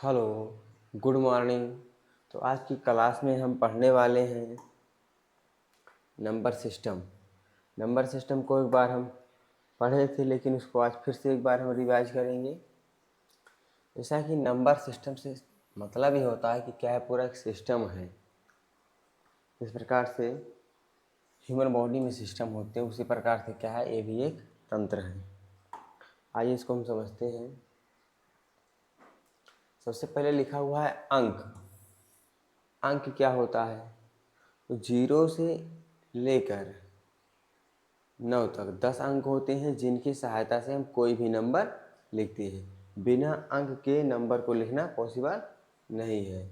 Hello, good morning. तो आज की क्लास में हम पढ़ने वाले हैं नंबर सिस्टम। नंबर सिस्टम को एक बार हम पढ़े थे, लेकिन उसको आज फिर से एक बार हम रिवाइज करेंगे। जैसा कि नंबर सिस्टम से मतलब ही होता है कि क्या है, पूरा एक सिस्टम है। इस प्रकार से ह्यूमन बॉडी में सिस्टम होते हैं, उसी प्रकार से क्या है, ये भी एक तंत्र है। आइए इसको हम समझते हैं। सबसे पहले लिखा हुआ है अंक। अंक क्या होता है? तो 0 से लेकर 9 तक 10 अंक होते हैं, जिनकी सहायता से हम कोई भी नंबर लिखते हैं। बिना अंक के नंबर को लिखना पॉसिबल नहीं है।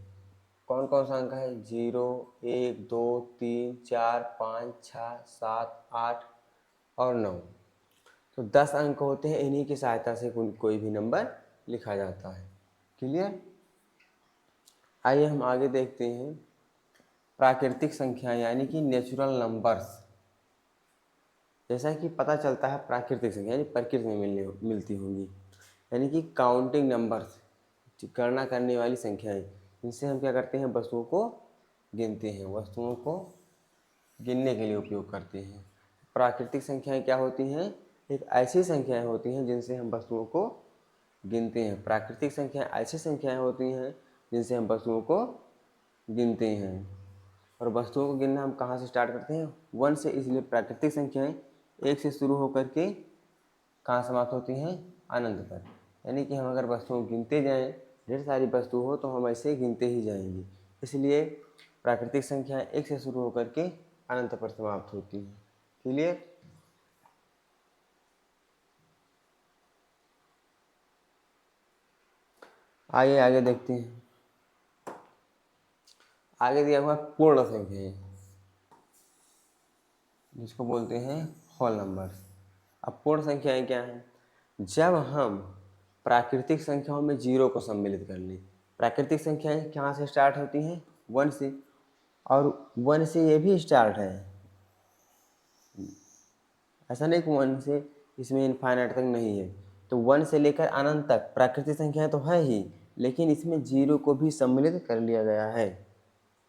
कौन कौन सा अंक है? 0, 1, 2, 3, 4, 5, 6, 7, 8 और 9। तो 10 अंक होते हैं, इन्हीं की सहायता से कोई भी नंबर लिखा जाता है। क्लियर? आइए हम आगे देखते हैं। प्राकृतिक संख्या यानी कि नेचुरल नंबर्स। जैसा कि पता चलता है, प्राकृतिक संख्या यानी प्रकृति में मिलती होंगी, यानी कि काउंटिंग नंबर्स, गणना करने वाली संख्याएं। इनसे हम क्या करते हैं? वस्तुओं को गिनते हैं, वस्तुओं को गिनने के लिए उपयोग करते हैं। प्राकृतिक संख्याएं क्या होती हैं? एक ऐसी संख्याएं होती हैं जिनसे हम वस्तुओं को गिनते हैं। प्राकृतिक संख्याएं ऐसी संख्याएं होती हैं जिनसे हम वस्तुओं को गिनते हैं। और वस्तुओं को गिनना हम कहाँ से स्टार्ट करते हैं? 1 से। इसलिए प्राकृतिक संख्याएं 1 से शुरू होकर के कहाँ समाप्त होती हैं? अनंत पर। यानी कि हम अगर वस्तुओं को गिनते जाएं, ढेर सारी वस्तु हो तो हम ऐसे गिनते ही जाएंगे। इसलिए प्राकृतिक संख्याएं 1 से शुरू होकर के अनंत पर समाप्त होती हैं। क्लियर? आइए आगे देखते हैं। आगे दिया हुआ पूर्ण संख्याएं, जिसको बोलते हैं होल नंबर्स। अब पूर्ण संख्याएं क्या हैं? जब हम प्राकृतिक संख्याओं में 0 को सम्मिलित कर लें। प्राकृतिक संख्याएं कहाँ से स्टार्ट होती हैं? 1 से। और 1 से ये भी स्टार्ट है, ऐसा नहीं कि 1 से इसमें इनफाइनाइट तक नहीं है। तो 1 से लेकर अनंत तक प्राकृतिक संख्याएं तो है ही, लेकिन इसमें 0 को भी सम्मिलित कर लिया गया है।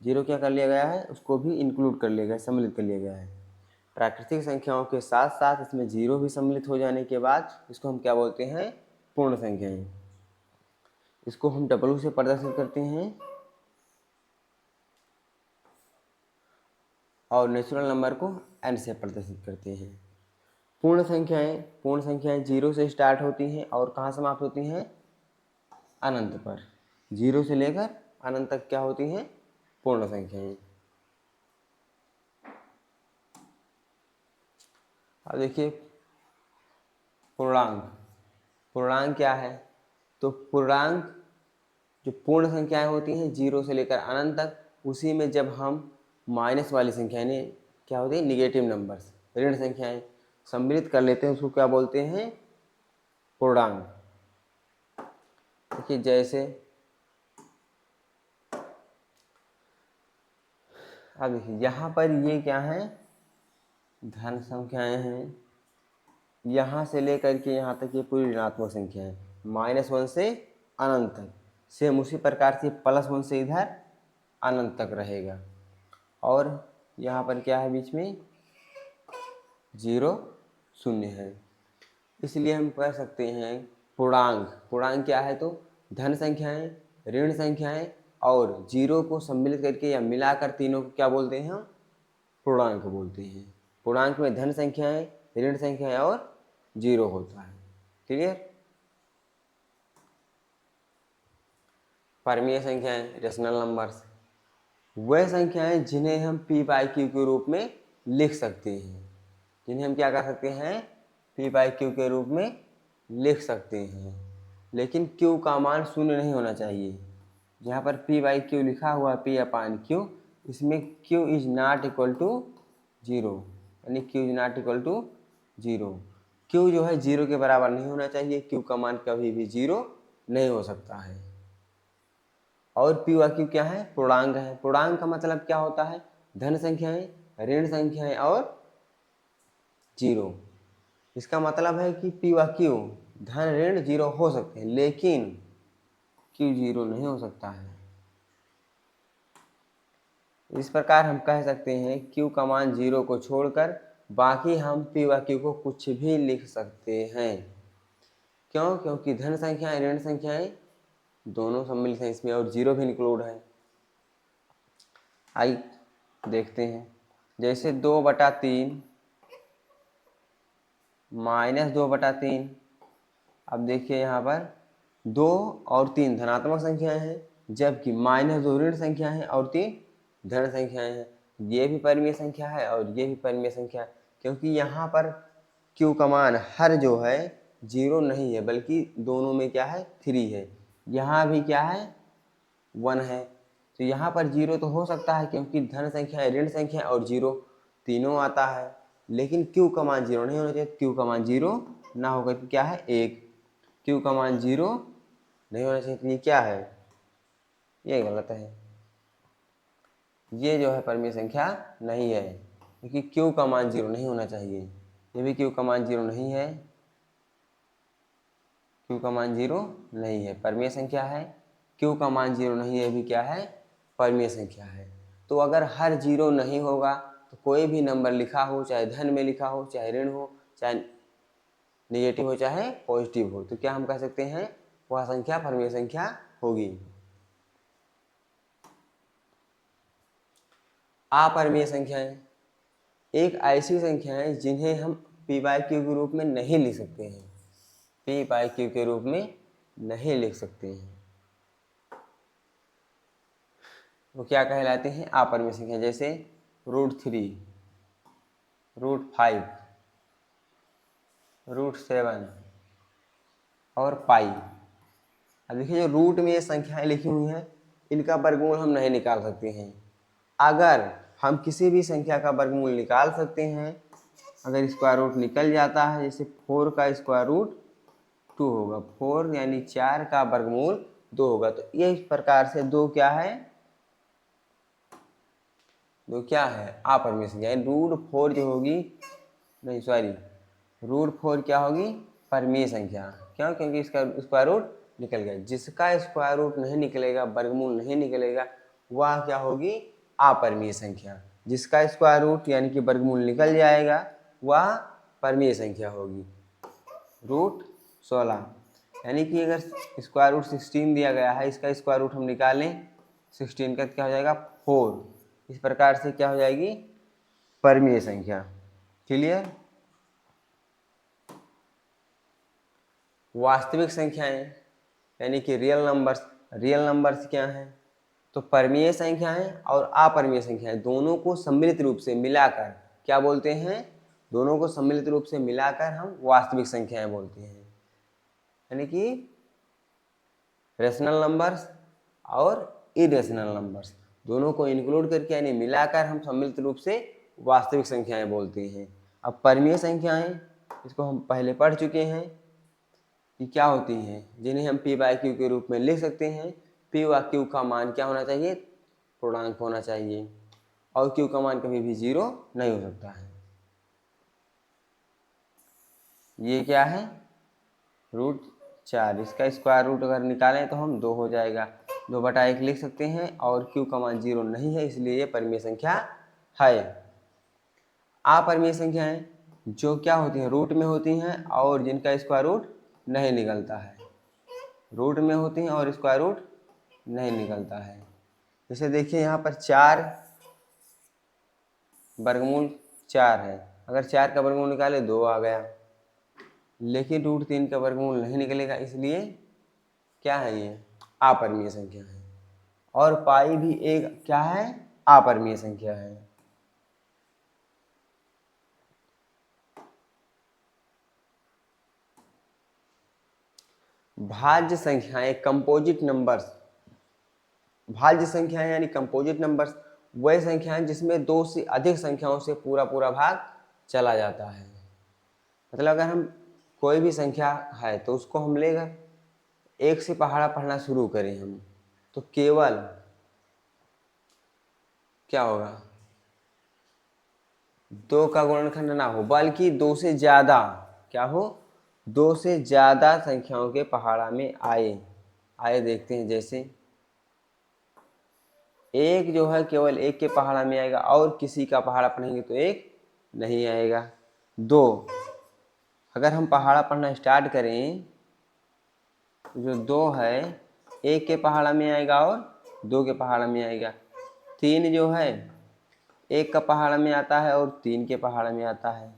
0 क्या कर लिया गया है? उसको भी इंक्लूड कर लिया गया, सम्मिलित कर लिया गया है। प्राकृतिक संख्याओं के साथ साथ इसमें 0 भी सम्मिलित हो जाने के बाद इसको हम क्या बोलते हैं? पूर्ण संख्याएं। इसको हम W से प्रदर्शित करते हैं और नेचुरल नंबर को N से प्रदर्शित करते हैं। पूर्ण संख्याएं 0 से स्टार्ट होती हैं और कहाँ समाप्त होती हैं? अनंत पर। 0 से लेकर अनंत तक क्या होती हैं? पूर्ण संख्याएं। अब देखिए पूर्णांक। पूर्णांक क्या है? तो पूर्णांक जो पूर्ण संख्याएं होती हैं 0 से लेकर अनंत तक, उसी में जब हम माइनस वाली संख्याएं यानी क्या होती है? निगेटिव नंबर्स, ऋण संख्याएं सम्मिलित कर लेते हैं, उसको क्या बोलते हैं? पूर्णांक। देखिए जैसे अब देखिए यहाँ पर ये क्या है? धन संख्याएं हैं। यहाँ से लेकर के यहाँ तक ये पूरी ऋणात्मक संख्या है, -1 से अनंत तक। सेम उसी प्रकार से +1 से इधर अनंत तक रहेगा। और यहाँ पर क्या है? बीच में 0 0 है। इसलिए हम कह सकते हैं पूर्णांक। पूर्णांक क्या है? तो धन संख्याएं, ऋण संख्याएं और 0 को सम्मिलित करके या मिलाकर तीनों को क्या बोलते हैं? हम पूर्णांक बोलते हैं। पूर्णांक में धन संख्याएं, ऋण संख्याएं और 0 होता है। क्लियर? परमीय संख्याएं, रेशनल नंबर्स, वह संख्याएं जिन्हें हम P/Q के रूप में लिख सकते हैं। जिन्हें हम क्या कर सकते हैं? P/Q के रूप में लिख सकते हैं। लेकिन Q का मान 0 नहीं होना चाहिए। जहाँ पर P/Q लिखा हुआ P/Q, इसमें Q is not equal to 0, यानी Q is not equal to 0। Q जो है 0 के बराबर नहीं होना चाहिए। Q का मान कभी भी 0 नहीं हो सकता है। और P/Q क्या है? पूर्णांक है। पूर्णांक का मतलब क्या होता है? धन संख्याएं, ऋण संख्याएं और 0। इसका मतलब है कि P/Q धन ऋण 0 हो सकते हैं, लेकिन क्यू जीरो नहीं हो सकता है। इस प्रकार हम कह सकते हैं क्यू का मान जीरो को छोड़कर बाकी हम पी व क्यू को कुछ भी लिख सकते हैं। क्यों? क्योंकि धन संख्याएं ऋण संख्याएं दोनों सम्मिलित हैं इसमें और जीरो भी इंक्लूड है। आइए देखते हैं, जैसे 2/3 -2/3। अब देखिए यहाँ पर 2 और 3 धनात्मक संख्याएं हैं, जबकि -2 ऋण संख्या है और 3 धन संख्याएं हैं। ये भी परिमेय संख्या है और ये भी परिमेय संख्या है, क्योंकि यहाँ पर क्यू का मान हर जो है जीरो नहीं है, बल्कि दोनों में क्या है 3 है। यहाँ भी क्या है 1 है। तो यहाँ पर जीरो तो हो सकता है क्योंकि धन संख्या ऋण संख्या और जीरो तीनों आता है, लेकिन क्यू का मान जीरो नहीं होना चाहिए। क्यू का मान जीरो ना होकर तो क्या है 1। क्यू का मान जीरो नहीं होना चाहिए, तो ये क्या है, ये गलत है। ये जो है परिमेय संख्या नहीं है, क्योंकि क्यू का मान जीरो नहीं होना चाहिए। ये भी क्यू का मान जीरो नहीं है, क्यू का मान जीरो नहीं है, परिमेय संख्या है। क्यू का मान जीरो नहीं है, भी क्या है परिमेय संख्या है। तो अगर हर जीरो नहीं होगा तो कोई भी नंबर लिखा हो, चाहे धन में लिखा हो, चाहे ऋण हो, चाहे नेगेटिव हो, चाहे पॉजिटिव हो, तो क्या हम कह सकते हैं वह संख्या परिमेय संख्या होगी। अपरिमेय संख्याएं एक ऐसी संख्या है जिन्हें हम पी बाई क्यू के रूप में नहीं लिख सकते हैं। पी बाई क्यू के रूप में नहीं लिख सकते हैं, वो क्या कहलाते हैं अपरिमेय संख्या। जैसे √3, √5, √7 और पाई। अब देखिए जो रूट में ये संख्याएं लिखी हुई हैं इनका वर्गमूल हम नहीं निकाल सकते हैं। अगर हम किसी भी संख्या का वर्गमूल निकाल सकते हैं, अगर स्क्वायर रूट निकल जाता है, जैसे 4 का स्क्वायर रूट 2 होगा, 4 यानी 4 का वर्गमूल 2 होगा। तो ये इस प्रकार से 2 क्या है, 2 क्या है अपरिमेय संख्या। √4 जो होगी, नहीं सॉरी, √4 क्या होगी परिमेय संख्या। क्यों? क्योंकि इसका स्क्वायर रूट निकल गया। जिसका स्क्वायर रूट नहीं निकलेगा, वर्गमूल नहीं निकलेगा, वह क्या होगी अपरिमेय संख्या। जिसका स्क्वायर रूट यानी कि वर्गमूल निकल जाएगा वह परिमेय संख्या होगी। √16 यानी कि अगर स्क्वायर रूट 16 दिया गया है, इसका स्क्वायर रूट हम निकालें 16 का, क्या हो जाएगा 4। इस प्रकार से क्या हो जाएगी परिमेय संख्या। क्लियर? वास्तविक संख्याएं यानी कि रियल नंबर्स। रियल नंबर्स क्या हैं? तो परिमेय संख्याएं और अपरिमेय संख्याएं दोनों को सम्मिलित रूप से मिलाकर क्या बोलते हैं, दोनों को सम्मिलित रूप से मिलाकर हम वास्तविक संख्याएं बोलते हैं। यानी कि रेशनल नंबर्स और इरेशनल नंबर्स दोनों को इंक्लूड करके यानी मिलाकर हम सम्मिलित रूप से वास्तविक संख्याएं बोलते हैं। अब परिमेय संख्याएं, इसको हम पहले पढ़ चुके हैं कि क्या होती हैं, जिन्हें हम पी बाई क्यू के रूप में लिख सकते हैं। पी व क्यू का मान क्या होना चाहिए, पूर्णांक होना चाहिए, और क्यू का मान कभी भी जीरो नहीं हो सकता है। ये क्या है √4, इसका स्क्वायर रूट अगर निकालें तो हम 2 हो जाएगा, 2/1 लिख सकते हैं, और क्यू का मान जीरो नहीं है इसलिए ये परिमेय संख्या है। अपरिमेय संख्याएं जो क्या होती हैं, रूट में होती हैं और जिनका स्क्वायर रूट नहीं निकलता है। रूट में होती हैं और स्क्वायर रूट नहीं निकलता है। जैसे देखिए यहाँ पर 4 वर्गमूल 4 है, अगर 4 का वर्गमूल निकाले 2 आ गया, लेकिन √3 का वर्गमूल नहीं निकलेगा, इसलिए क्या है ये अपरिमेय संख्या है। और पाई भी एक क्या है अपरिमेय संख्या है। भाज्य संख्याएं कंपोजिट नंबर्स। भाज्य संख्याएं यानी कंपोजिट नंबर्स वह संख्याएं जिसमें 2 से अधिक संख्याओं से पूरा पूरा भाग चला जाता है। मतलब अगर हम कोई भी संख्या है तो उसको हम लेकर 1 से पहाड़ा पढ़ना शुरू करें हम, तो केवल क्या होगा 2 का गुणनखंड ना हो, बल्कि 2 से ज़्यादा क्या हो, 2 से ज़्यादा संख्याओं के पहाड़ा में आए, आइए देखते हैं। जैसे एक जो है केवल एक के पहाड़ा में आएगा और किसी का पहाड़ा पढ़ेंगे तो एक नहीं आएगा। 2, अगर हम पहाड़ा पढ़ना स्टार्ट करें तो जो 2 है एक के पहाड़ा में आएगा और 2 के पहाड़ा में आएगा। 3 जो है एक का पहाड़ा में आता है और 3 के पहाड़ा में आता है।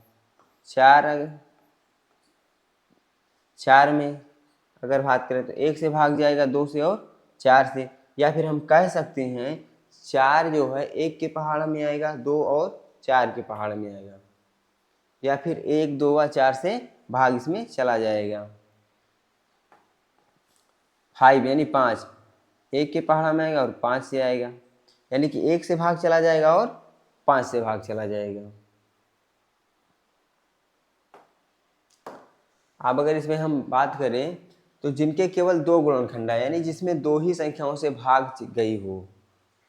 4 में अगर बात करें तो 1 से भाग जाएगा, 2 से और 4 से। या फिर हम कह सकते हैं 4 जो है 1 के पहाड़ में आएगा, 2 और 4 के पहाड़ में आएगा। या फिर 1, 2 व 4 से भाग इसमें चला जाएगा। 5 यानी 5 1 के पहाड़ में आएगा और 5 से आएगा, यानी कि 1 से भाग चला जाएगा और 5 से भाग चला जाएगा। अब अगर इसमें हम बात करें तो जिनके केवल 2 गुणनखंड है, यानी जिसमें 2 ही संख्याओं से भाग गई हो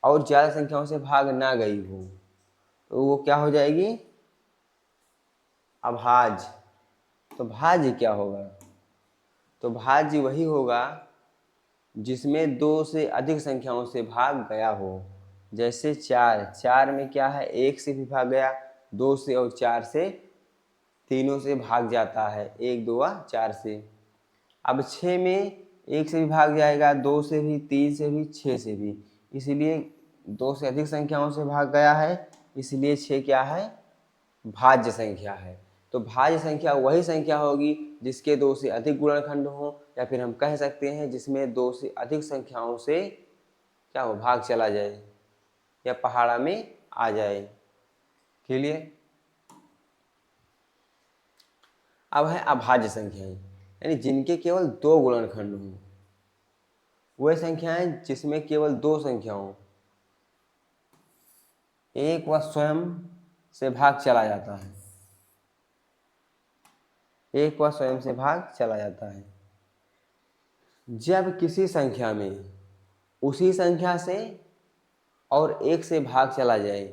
और ज़्यादा संख्याओं से भाग ना गई हो, तो वो क्या हो जाएगी? अभाज्य। तो भाज्य क्या होगा? तो भाज्य वही होगा जिसमें 2 से अधिक संख्याओं से भाग गया हो। जैसे 4 में क्या है? 1 से भी भाग गया, 2 से और 4 से, तीनों से भाग जाता है, 1, 2 व 4 से। अब 6 में 1 से भी भाग जाएगा, 2 से भी, 3 से भी, 6 से भी, इसीलिए 2 से अधिक संख्याओं से भाग गया है, इसलिए 6 क्या है? भाज्य संख्या है। तो भाज्य संख्या वही संख्या होगी जिसके 2 से अधिक गुणनखंड हो, या फिर हम कह सकते हैं जिसमें 2 से अधिक संख्याओं से क्या हो? भाग चला जाए या पहाड़ा में आ जाए। क्लियर? अब है अभाज्य संख्याएं, यानी जिनके केवल 2 गुणनखंड हों। वह संख्याएं जिसमें केवल 2 संख्याओं, एक व स्वयं से भाग चला जाता है, एक व स्वयं से भाग चला जाता है। जब किसी संख्या में उसी संख्या से और 1 से भाग चला जाए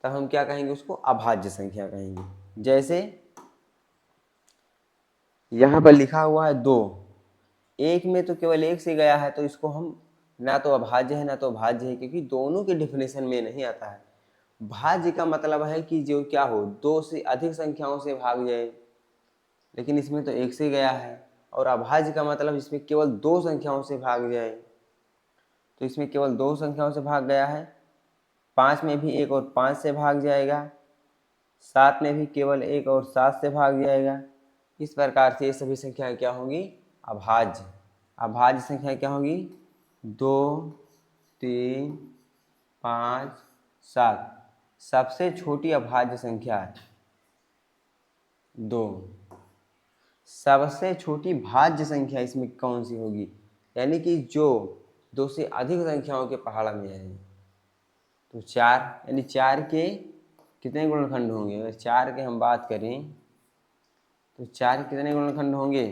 तब हम क्या कहेंगे? उसको अभाज्य संख्या कहेंगे। जैसे यहाँ पर लिखा हुआ है 2, 1 में तो केवल 1 से गया है, तो इसको हम ना तो अभाज्य है ना तो भाज्य है, क्योंकि दोनों के डिफिनेशन में नहीं आता है। भाज्य का मतलब है कि जो क्या हो? 2 से अधिक संख्याओं से भाग जाए, लेकिन इसमें तो 1 से गया है। और अभाज्य का मतलब इसमें केवल 2 संख्याओं से भाग जाए, तो इसमें केवल 2 संख्याओं से भाग गया है। 5 में भी 1 और 5 से भाग जाएगा, 7 में भी केवल 1 और 7 से भाग जाएगा। इस प्रकार से ये सभी संख्याएं क्या होंगी? अभाज्य। अभाज्य संख्या क्या होगी? 2, 3, 5, 7। सबसे छोटी अभाज्य संख्या 2। सबसे छोटी भाज्य संख्या इसमें कौन सी होगी? यानी कि जो 2 से अधिक संख्याओं के पहाड़ा में है। तो 4, यानी 4 के कितने गुणनखंड होंगे? अगर 4 के हम बात करें तो 4 के कितने गुणनखंड होंगे?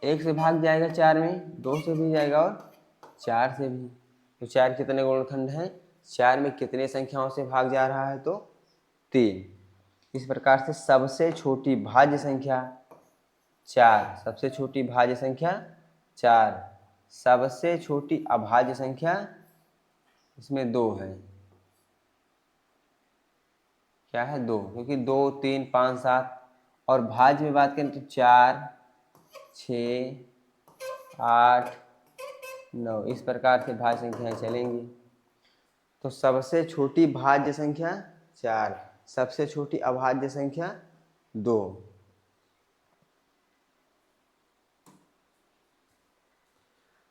1 से भाग जाएगा 4 में, 2 से भी जाएगा और 4 से भी। तो 4 कितने गुणनखंड हैं? 4 में कितने संख्याओं से भाग जा रहा है? तो 3। इस प्रकार से सबसे छोटी भाज्य संख्या 4, सबसे छोटी भाज्य संख्या 4, सबसे छोटी अभाज्य संख्या इसमें 2 है। क्या है? 2, क्योंकि 2, 3, 5, 7 और भाज्य में बात करें तो 4, 6, 8, 9, इस प्रकार से भाज्य संख्याएं चलेंगी। तो सबसे छोटी भाज्य संख्या 4, सबसे छोटी अभाज्य संख्या 2।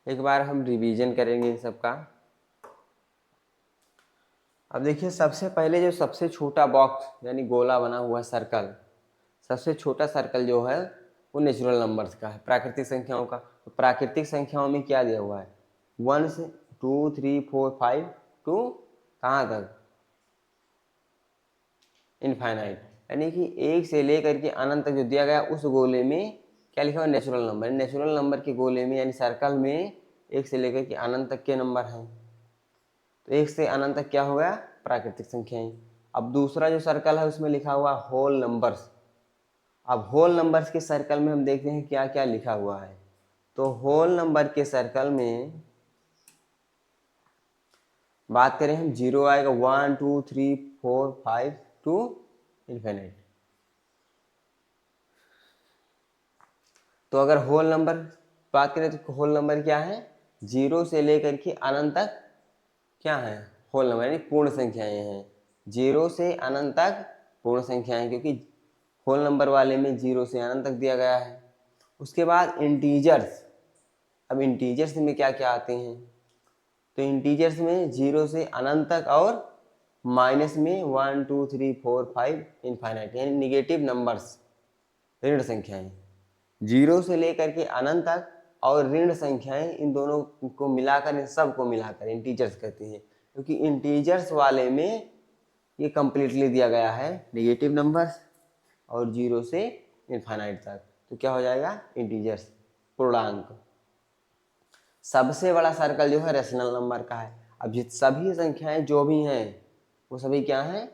एक बार हम रिवीजन करेंगे इन सब का। अब देखिए, सबसे पहले जो सबसे छोटा बॉक्स यानी गोला बना हुआ सर्कल, सबसे छोटा सर्कल जो है वो नेचुरल नंबर्स का है, प्राकृतिक संख्याओं का। तो प्राकृतिक संख्याओं में क्या दिया हुआ है? 1, 2, 3, 4, 5 टू कहाँ तक? इनफाइनाइट, यानी कि 1 से लेकर के अनंत तक जो दिया गया उस गोले में क्या लिखा हुआ? Natural number. नेचुरल नंबर के गोले में यानी सर्कल में 1 से लेकर के अनंत तक के नंबर हैं। तो 1 से अनंत तक क्या हो गया? प्राकृतिक संख्याएं। अब दूसरा जो सर्कल है उसमें लिखा हुआ होल नंबर्स। अब होल नंबर्स के सर्कल में हम देखते हैं क्या क्या लिखा हुआ है। तो होल नंबर के सर्कल में बात करें हम, 0 आएगा, 1 2 3 4 5 टू इन्फिनिट। तो अगर होल नंबर बात करें तो होल नंबर क्या है, 0 से लेकर के अनंत तक क्या है, होल नंबर यानी पूर्ण संख्याएं हैं। 0 से अनंत तक पूर्ण संख्याएं, क्योंकि होल नंबर वाले में 0 से अनंत तक दिया गया है। उसके बाद इंटीजर्स। अब इंटीजर्स में क्या क्या आते हैं, तो इंटीजर्स में 0 से अनंत तक और माइनस में 1 2 3 4 5 इनफाइनाइट, यानी निगेटिव नंबर्स, ऋण संख्याएं। 0 से लेकर के अनंत तक और ऋण संख्याएं, इन दोनों को मिलाकर, इन सब को मिलाकर इंटीजर्स कहते हैं। क्योंकि इंटीजर्स वाले में ये कंप्लीटली दिया गया है निगेटिव नंबर्स और 0 से इनफाइनाइट तक, तो क्या हो जाएगा, इंटीजर्स, पूर्णांक। सबसे बड़ा सर्कल जो है रेशनल नंबर का है। अब ये सभी संख्याएं जो भी हैं वो सभी क्या हैं,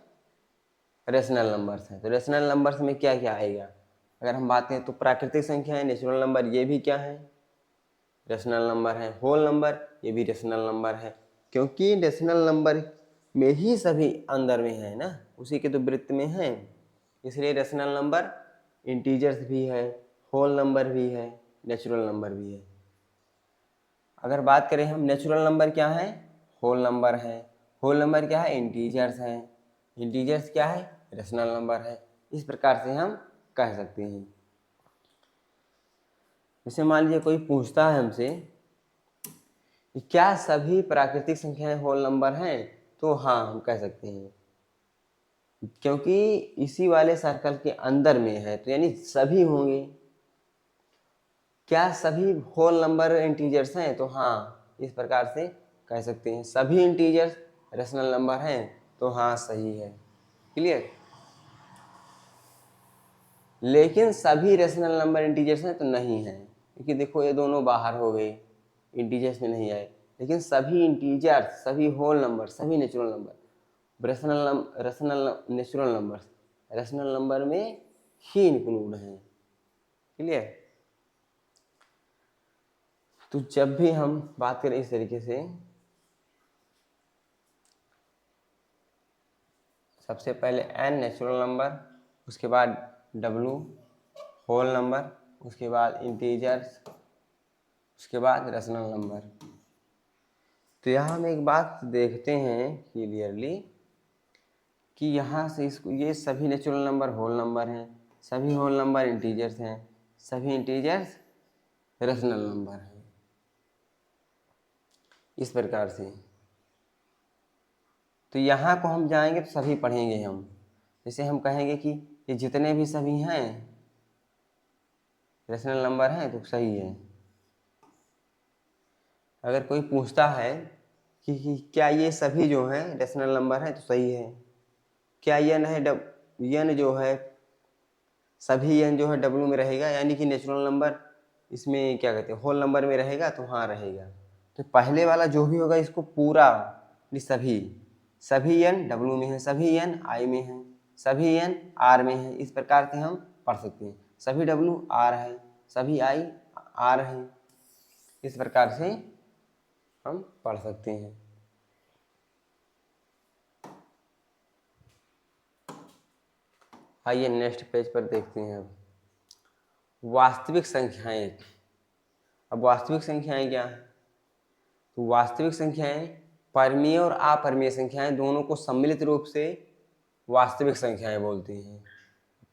रेशनल नंबर्स हैं। तो रेशनल नंबर्स में क्या क्या आएगा, अगर हम बात करें तो प्राकृतिक संख्या है, नेचुरल नंबर, ये भी क्या है, रेशनल नंबर है। होल नंबर, ये भी रेशनल नंबर है, क्योंकि रेशनल नंबर में ही सभी अंदर में है ना, उसी के तो वृत्त में है, इसलिए रेशनल नंबर इंटीजर्स भी है, होल नंबर भी है, नेचुरल नंबर भी है। अगर बात करें हम, नेचुरल नंबर क्या है, होल नंबर है। होल नंबर क्या है, इंटीजर्स है। इंटीजर्स क्या है, रेशनल नंबर है। इस प्रकार से हम कह सकते हैं। जैसे मान लीजिए कोई पूछता है हमसे कि क्या सभी प्राकृतिक संख्याएं होल नंबर हैं, तो हाँ हम कह सकते हैं, क्योंकि इसी वाले सर्कल के अंदर में है, तो यानी सभी होंगे। क्या सभी होल नंबर इंटीजर्स हैं, तो हाँ इस प्रकार से कह सकते हैं, सभी इंटीजर्स रेशनल नंबर हैं, तो हाँ सही है। क्लियर। लेकिन सभी रेशनल नंबर इंटीजर्स हैं तो नहीं है, क्योंकि देखो ये दोनों बाहर हो गए, इंटीजर्स में नहीं आए। लेकिन सभी इंटीजर्स, सभी होल नंबर, सभी natural number, natural number rational number में ही इंक्लूड हैं। क्लियर। तो जब भी हम बात करें इस तरीके से, सबसे पहले n नेचुरल नंबर, उसके बाद w होल नंबर, उसके बाद इंटीजर्स, उसके बाद रेशनल नंबर। तो यहाँ हम एक बात देखते हैं क्लियरली कि यहाँ से इसको, ये सभी नेचुरल नंबर होल नंबर हैं, सभी होल नंबर इंटीजर्स हैं, सभी इंटीजर्स रेशनल नंबर हैं। इस प्रकार से तो यहाँ को हम जाएंगे तो सभी पढ़ेंगे हम। जैसे हम कहेंगे कि ये जितने भी सभी हैं रेशनल नंबर हैं तो सही है। अगर कोई पूछता है कि क्या ये सभी जो हैं रेशनल नंबर हैं, तो सही है। क्या यन है, यन जो है, सभी यन जो है डब्लू में रहेगा, यानी कि नेचुरल नंबर इसमें क्या कहते हैं, होल नंबर में रहेगा, तो हाँ रहेगा। तो पहले वाला जो भी होगा इसको पूरा, सभी, सभी एन डब्लू में है, सभी एन आई में है, सभी एन आर में है। इस प्रकार से हम पढ़ सकते हैं, सभी डब्लू आर है, सभी आई आर है। इस प्रकार से हम पढ़ सकते हैं। आइए नेक्स्ट पेज पर देखते हैं। अब वास्तविक संख्याएं। अब वास्तविक संख्याएं क्या है, तो वास्तविक संख्याएं परमीय और अपरमीय संख्याएं दोनों को सम्मिलित रूप से वास्तविक संख्याएं बोलती हैं।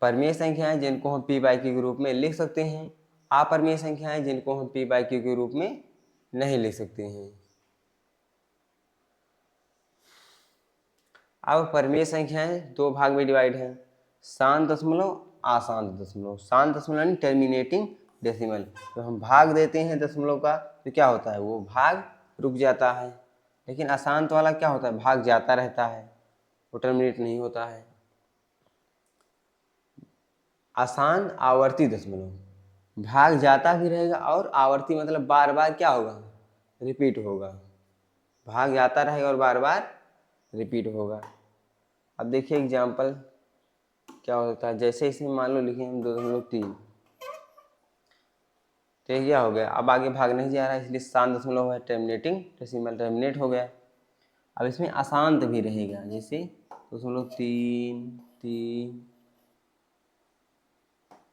परमीय संख्याएं जिनको हम पी बाई क्यू के रूप में लिख सकते हैं, अपरमीय संख्याएं जिनको हम पी बाई क्यू के रूप में नहीं लिख सकते हैं। अब परमीय संख्याएं दो भाग में डिवाइड हैं, शांत दशमलव, अशांत दशमलव। शांत दशमलव यानी टर्मिनेटिंग डेसिमल। तो हम भाग देते हैं दशमलव का, तो क्या होता है, वो भाग रुक जाता है। लेकिन अशांत वाला क्या होता है, भाग जाता रहता है, वो टर्मिनेट नहीं होता है। अशांत आवर्ती दशमलव, भाग जाता भी रहेगा और आवर्ती मतलब बार बार क्या होगा, रिपीट होगा। भाग जाता रहेगा और बार बार रिपीट होगा। अब देखिए एग्जाम्पल क्या होता है, जैसे इसमें मान लो लिखे हम 2.3, तो ये क्या हो गया, अब आगे भाग नहीं जा रहा है, इसलिए शांत दशमलव है, टर्मिनेटिंग डेसिमल टर्मिनेट हो गया। अब इसमें अशांत भी रहेगा, जैसे 2.33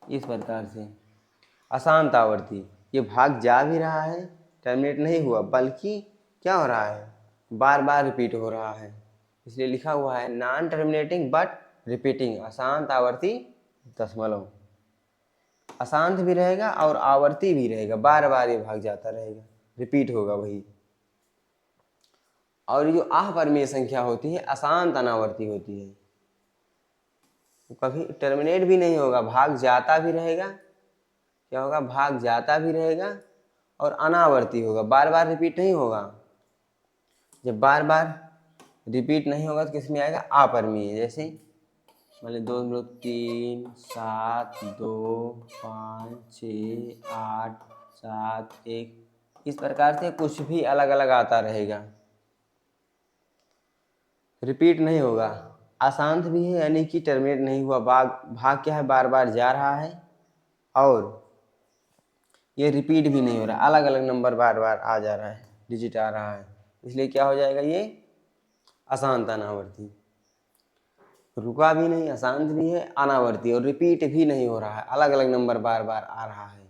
इस प्रकार से अशांत आवर्ती। ये भाग जा भी रहा है, टर्मिनेट नहीं हुआ, बल्कि क्या हो रहा है, बार बार रिपीट हो रहा है, इसलिए लिखा हुआ है नॉन टर्मिनेटिंग बट रिपीटिंग अशांत आवर्ती दशमलव। अशांत भी रहेगा और आवर्ती भी रहेगा, बार बार ये भाग जाता रहेगा, रिपीट होगा वही। और जो अपरिमेय संख्या होती है अशांत अनावर्ती होती है, तो कभी टर्मिनेट भी नहीं होगा, भाग जाता भी रहेगा, क्या होगा, भाग जाता भी रहेगा और अनावर्ती होगा, बार बार रिपीट नहीं होगा। जब बार बार रिपीट नहीं होगा तो किस में आएगा, अपरिमेय। जैसे मान ली 2.3 7 2 5 6 8 7 1 इस प्रकार से कुछ भी अलग अलग आता रहेगा, रिपीट नहीं होगा। अशांत भी है, यानी कि टर्मिनेट नहीं हुआ, भाग क्या है, बार बार जा रहा है और ये रिपीट भी नहीं हो रहा, अलग अलग नंबर बार बार आ जा रहा है, डिजिट आ रहा है, इसलिए क्या हो जाएगा, ये अशांत अनावर्ती। रुका भी नहीं, अशांत भी है, अनावर्ती, और रिपीट भी नहीं हो रहा है, अलग अलग नंबर बार बार आ रहा है,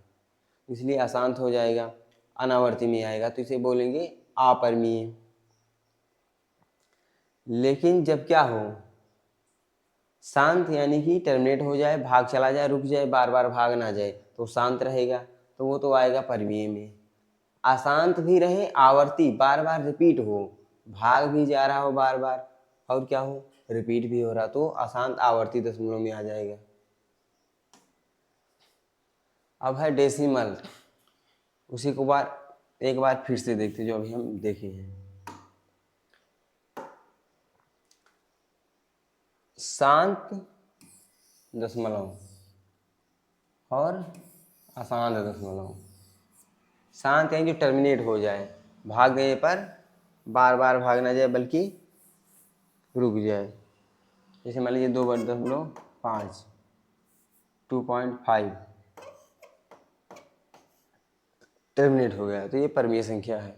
इसलिए अशांत हो जाएगा, अनावर्ती में आएगा, तो इसे बोलेंगे अपरिमेय। लेकिन जब क्या हो, शांत यानी कि टर्मिनेट हो जाए, भाग चला जाए, रुक जाए, बार बार भाग ना जाए, तो शांत रहेगा, तो वो तो आएगा परिमेय में। अशांत भी रहे, आवर्ती बार बार रिपीट हो, भाग भी जा रहा हो बार बार और क्या हो, रिपीट भी हो रहा, तो अशांत आवर्ती दशमलव में आ जाएगा। अब है डेसिमल, उसी को एक बार फिर से देखते जो अभी हम देखे हैं। शांत दशमलव और अशांत दशमलव। शांत यानी जो टर्मिनेट हो जाए, भाग गए पर बार बार भाग ना जाए बल्कि रुक जाए, जैसे मान लीजिए 2.5 2.5 टर्मिनेट हो गया, तो ये परिमेय संख्या है।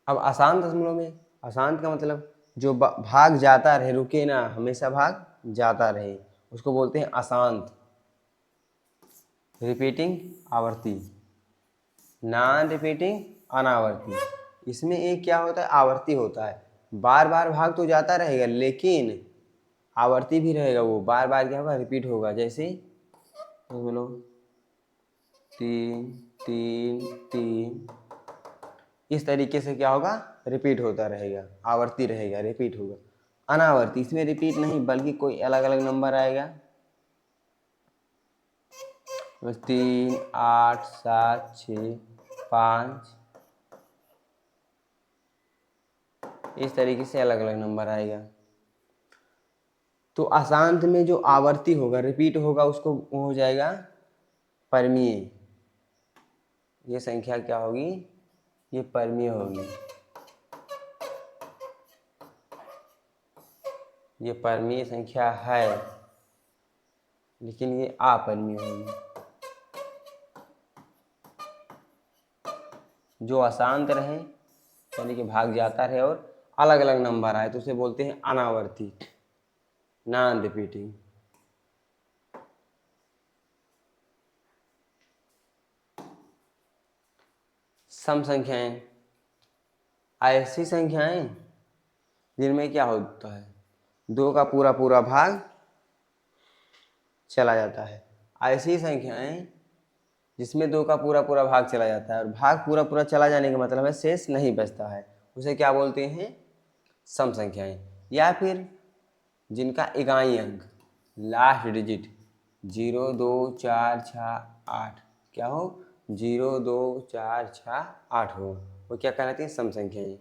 अब अशांत दशमलव में, अशांत का मतलब जो भाग जाता रहे, रुके ना, हमेशा भाग जाता रहे, उसको बोलते हैं अशांत। रिपीटिंग आवर्ती, नॉन रिपीटिंग अनावर्ती। इसमें एक क्या होता है, आवर्ती होता है, बार बार भाग तो जाता रहेगा लेकिन आवर्ती भी रहेगा, वो बार बार क्या होगा, रिपीट होगा। जैसे बोलो 3 3 3 इस तरीके से क्या होगा, रिपीट होता रहेगा, आवर्ती रहेगा, रिपीट होगा। अनावर्ती, इसमें रिपीट नहीं बल्कि कोई अलग अलग नंबर आएगा, 3 8 7 6 5 इस तरीके से अलग अलग नंबर आएगा। तो अशांत में जो आवर्ती होगा, रिपीट होगा, उसको हो जाएगा परिमेय। ये संख्या क्या होगी, ये परिमेय होगी, ये परिमेय संख्या है, लेकिन ये अपरिमेय होगी। जो अशांत रहे यानी कि भाग जाता रहे और अलग अलग नंबर आए, तो उसे बोलते हैं अनावर्ती, नॉन रिपीटिंग। सम संख्याएं, ऐसी संख्याएं जिनमें क्या होता है, 2 का पूरा पूरा भाग चला जाता है। ऐसी संख्याएं जिसमें 2 का पूरा पूरा भाग चला जाता है, और भाग पूरा पूरा चला जाने का मतलब है शेष नहीं बचता है, उसे क्या बोलते हैं, सम संख्याएं। या फिर जिनका इकाई अंक, लास्ट डिजिट 0 2 4 6 8 क्या हो, 0 2 4 6 8 हो, वो क्या कहलाती है, सम संख्याएं।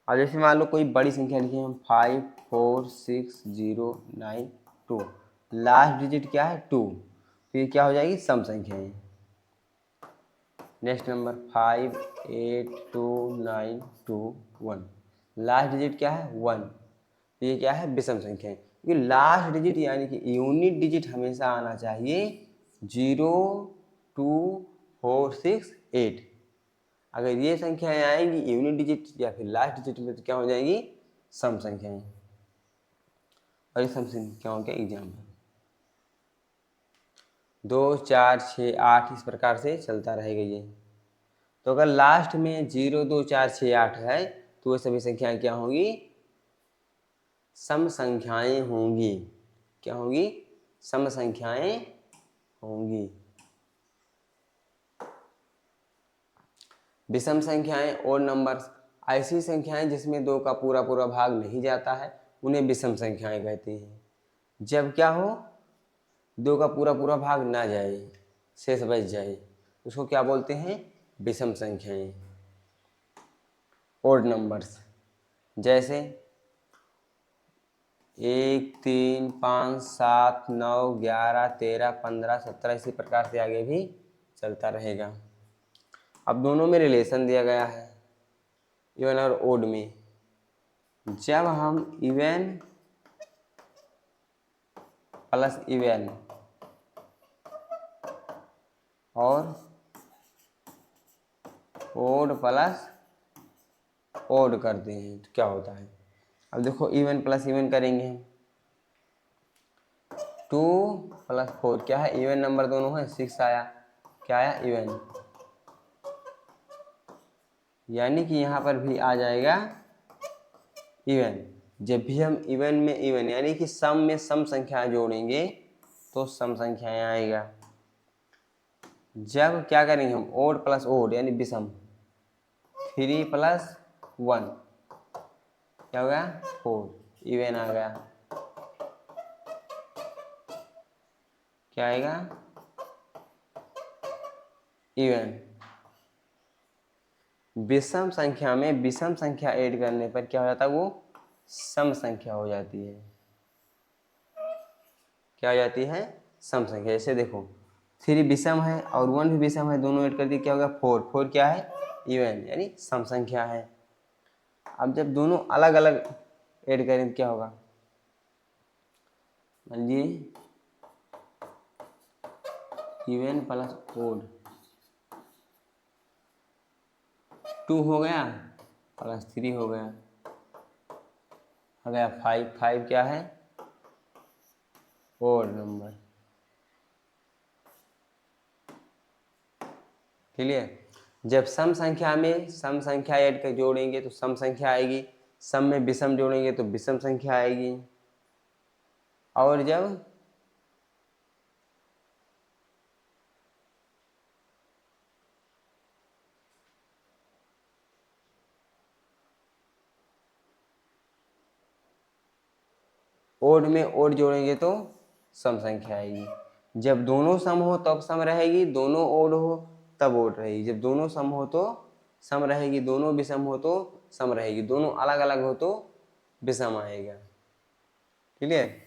और जैसे मान लो कोई बड़ी संख्या लिखी है हम, 5 4 6 0 9 2, लास्ट डिजिट क्या है, 2, तो ये क्या हो जाएगी, सम संख्याएं। नेक्स्ट नंबर 5 8 2 9 2 1, लास्ट डिजिट क्या है, 1, तो ये क्या है, विषम संख्याएं। क्योंकि लास्ट डिजिट यानी कि यूनिट डिजिट हमेशा आना चाहिए 0 2 4 6 8। अगर ये संख्याएं आएंगी यूनिट डिजिट या फिर लास्ट डिजिट में तो क्या हो जाएगी, सम संख्याएं। और ये सम संख्याओं के एग्जाम्पल 2 4 6 8 इस प्रकार से चलता रहेगा ये। तो अगर लास्ट में 0 2 4 6 8 है तो वो सभी संख्याएं क्या होंगी, सम संख्याएं होंगी। क्या होंगी, सम संख्याएं होंगी। विषम संख्याएं और नंबर्स, ऐसी संख्याएं जिसमें 2 का पूरा पूरा भाग नहीं जाता है उन्हें विषम संख्याएं कहते हैं। जब क्या हो, 2 का पूरा पूरा भाग ना जाए, शेष बच जाए, उसको क्या बोलते हैं, विषम संख्याएं। ओड नंबर्स जैसे 1 3 5 7 9 11 13 15 17 इसी प्रकार से आगे भी चलता रहेगा। अब दोनों में रिलेशन दिया गया है इवन और ओड में। जब हम इवन प्लस इवन और ओड प्लस ओड करते हैं तो क्या होता है। अब देखो इवन प्लस इवन करेंगे हम, 2 + 4 क्या है, इवन नंबर दोनों है, 6 आया, क्या आया, इवन। यानी कि यहाँ पर भी आ जाएगा इवन। जब भी हम इवन में इवन यानी कि सम में सम संख्या जोड़ेंगे तो सम संख्याएं आएगा। जब क्या करेंगे हम, ओड प्लस ओड यानी विषम, 3 + 1 क्या हो गया, 4, इवन आ गया। क्या आएगा, इवन। विषम संख्या में विषम संख्या ऐड करने पर क्या हो जाता है, वो सम संख्या हो जाती है। क्या हो जाती है, सम संख्या। जैसे देखो 3 विषम है और 1 भी विषम है, दोनों ऐड कर दिए क्या होगा, 4, 4 क्या है, इवन यानी सम संख्या है। अब जब दोनों अलग अलग ऐड करें तो क्या होगा, मान लीजिए इवन प्लस ओड 2 हो गया प्लस 3 हो गया, आ गया 5, 5 क्या है, ओड नंबर। क्लियर। जब सम संख्या में सम संख्या ऐड कर जोड़ेंगे तो सम संख्या आएगी, सम में विषम जोड़ेंगे तो विषम संख्या आएगी। और जब ओड में ओड जोड़ेंगे तो सम संख्या आएगी। जब दोनों सम हो तब सम रहेगी, दोनों ओड हो तब ओड रहेगी। जब दोनों सम हो तो सम रहेगी, दोनों विषम हो तो सम रहेगी, दोनों अलग अलग हो तो विषम आएगा। क्लियर।